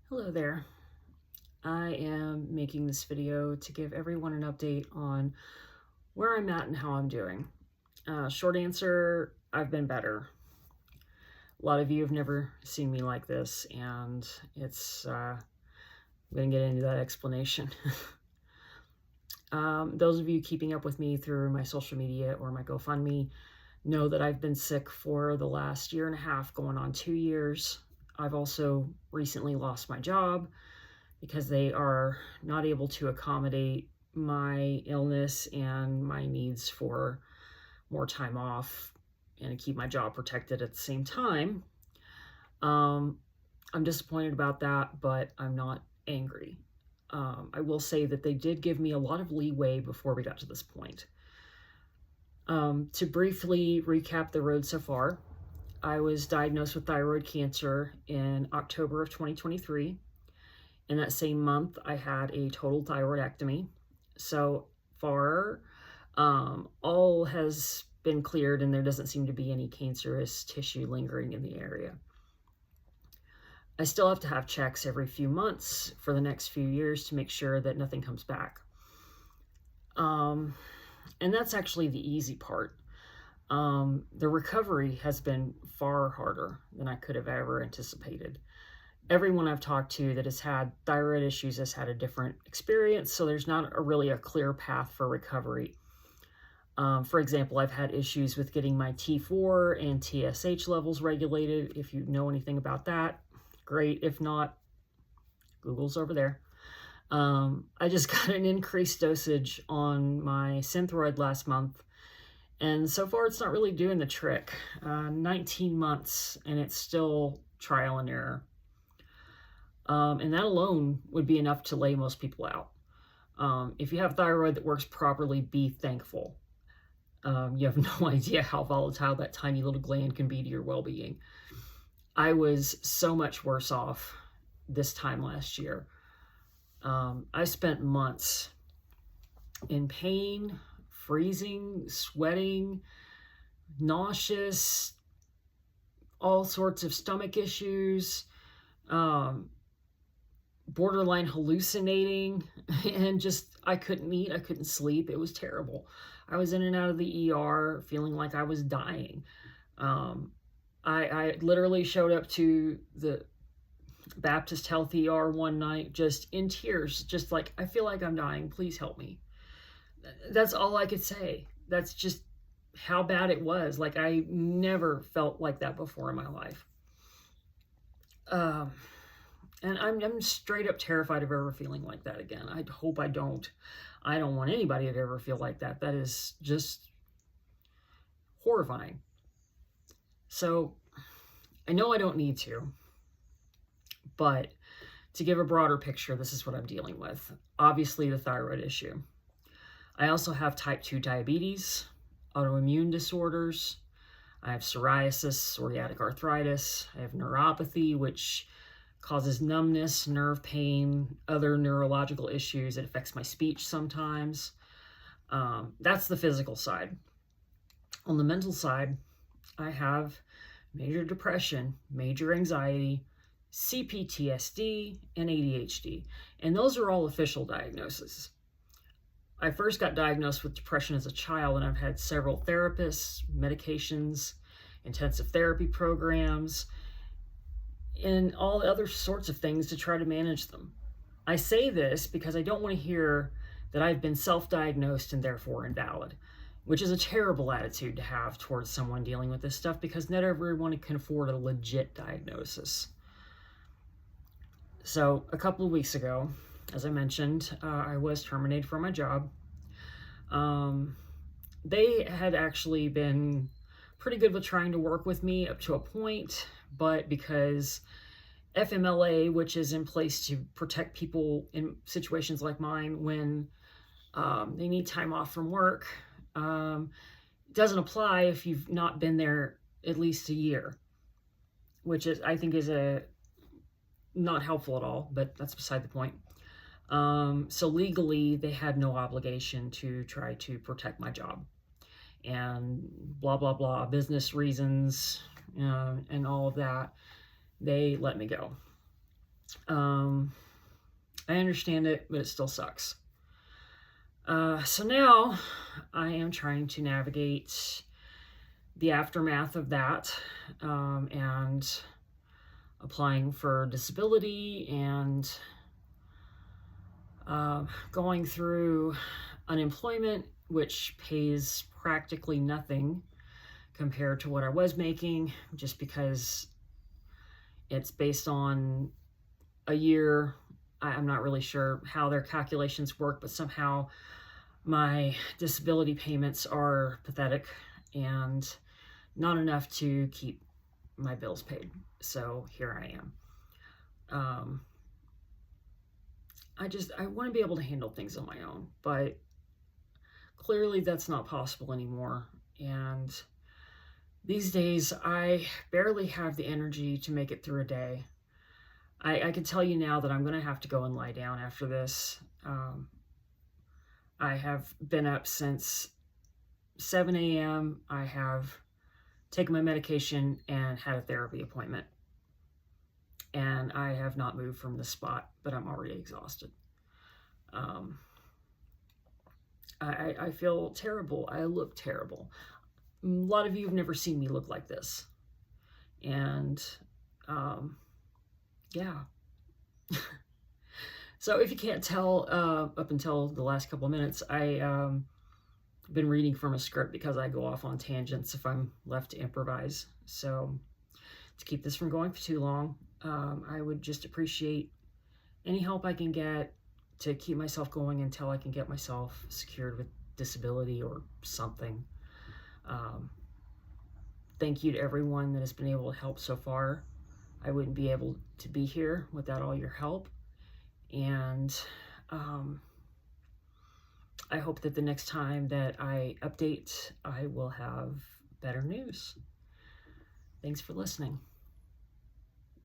Hello there. I am making this video to give everyone an update on where I'm at and how I'm doing. Short answer, I've been better. A lot of you have never seen me like this, and I'm going to get into that explanation. Those of you keeping up with me through my social media or my GoFundMe know that I've been sick for the last year and a half, going on 2 years. I've also recently lost my job because they are not able to accommodate my illness and my needs for more time off and to keep my job protected at the same time. I'm disappointed about that, but I'm not angry. I will say that they did give me a lot of leeway before we got to this point. To briefly recap the road so far, I was diagnosed with thyroid cancer in October of 2023. In that same month, I had a total thyroidectomy. So far, all has been cleared and there doesn't seem to be any cancerous tissue lingering in the area. I still have to have checks every few months for the next few years to make sure that nothing comes back. And that's actually the easy part. The recovery has been far harder than I could have ever anticipated. Everyone I've talked to that has had thyroid issues has had a different experience, so there's not really a clear path for recovery. For example, I've had issues with getting my T4 and TSH levels regulated. If you know anything about that, great. If not, Google's over there. I just got an increased dosage on my Synthroid last month, and so far it's not really doing the trick. 19 months, and it's still trial and error. And that alone would be enough to lay most people out. If you have thyroid that works properly, be thankful. You have no idea how volatile that tiny little gland can be to your well-being. I was so much worse off this time last year. I spent months in pain, freezing, sweating, nauseous, all sorts of stomach issues, borderline hallucinating, and just I couldn't eat, I couldn't sleep. It was terrible. I was in and out of the ER feeling like I was dying. I literally showed up to the Baptist Health ER one night just in tears, just like, I feel like I'm dying, please help me. That's all I could say. That's just how bad it was. Like, I never felt like that before in my life. And I'm straight up terrified of ever feeling like that again. I hope I don't. I don't want anybody to ever feel like that. That is just horrifying. So I know I don't need to, but to give a broader picture, this is what I'm dealing with. Obviously, the thyroid issue. I also have type 2 diabetes, autoimmune disorders. I have psoriasis, psoriatic arthritis. I have neuropathy, which causes numbness, nerve pain, other neurological issues. It affects my speech sometimes. That's the physical side. On the mental side, I have major depression, major anxiety, CPTSD, and ADHD. And those are all official diagnoses. I first got diagnosed with depression as a child, and I've had several therapists, medications, intensive therapy programs, and all other sorts of things to try to manage them. I say this because I don't want to hear that I've been self-diagnosed and therefore invalid, which is a terrible attitude to have towards someone dealing with this stuff, because not everyone can afford a legit diagnosis. So a couple of weeks ago, as I mentioned, I was terminated from my job. They had actually been pretty good with trying to work with me up to a point, but because FMLA, which is in place to protect people in situations like mine when they need time off from work, doesn't apply if you've not been there at least a year, which is, I think, is not helpful at all, but that's beside the point. So legally, they had no obligation to try to protect my job. And blah, blah, blah, business reasons, and all of that, they let me go. I understand it, but it still sucks. So now I am trying to navigate the aftermath of that, and applying for disability and going through unemployment, which pays practically nothing compared to what I was making, just because it's based on a year. I'm not really sure how their calculations work, but somehow my disability payments are pathetic and not enough to keep my bills paid. So here I am. I want to be able to handle things on my own, but clearly that's not possible anymore. And these days I barely have the energy to make it through a day. I can tell you now that I'm going to have to go and lie down after this. I have been up since 7 a.m. I have taken my medication and had a therapy appointment. And I have not moved from this spot, but I'm already exhausted. I feel terrible. I look terrible. A lot of you have never seen me look like this. And yeah. So if you can't tell, up until the last couple of minutes, I been reading from a script because I go off on tangents if I'm left to improvise. So to keep this from going for too long, I would just appreciate any help I can get to keep myself going until I can get myself secured with disability or something. Thank you to everyone that has been able to help so far. I wouldn't be able to be here without all your help. And I hope that the next time that I update, I will have better news. Thanks for listening.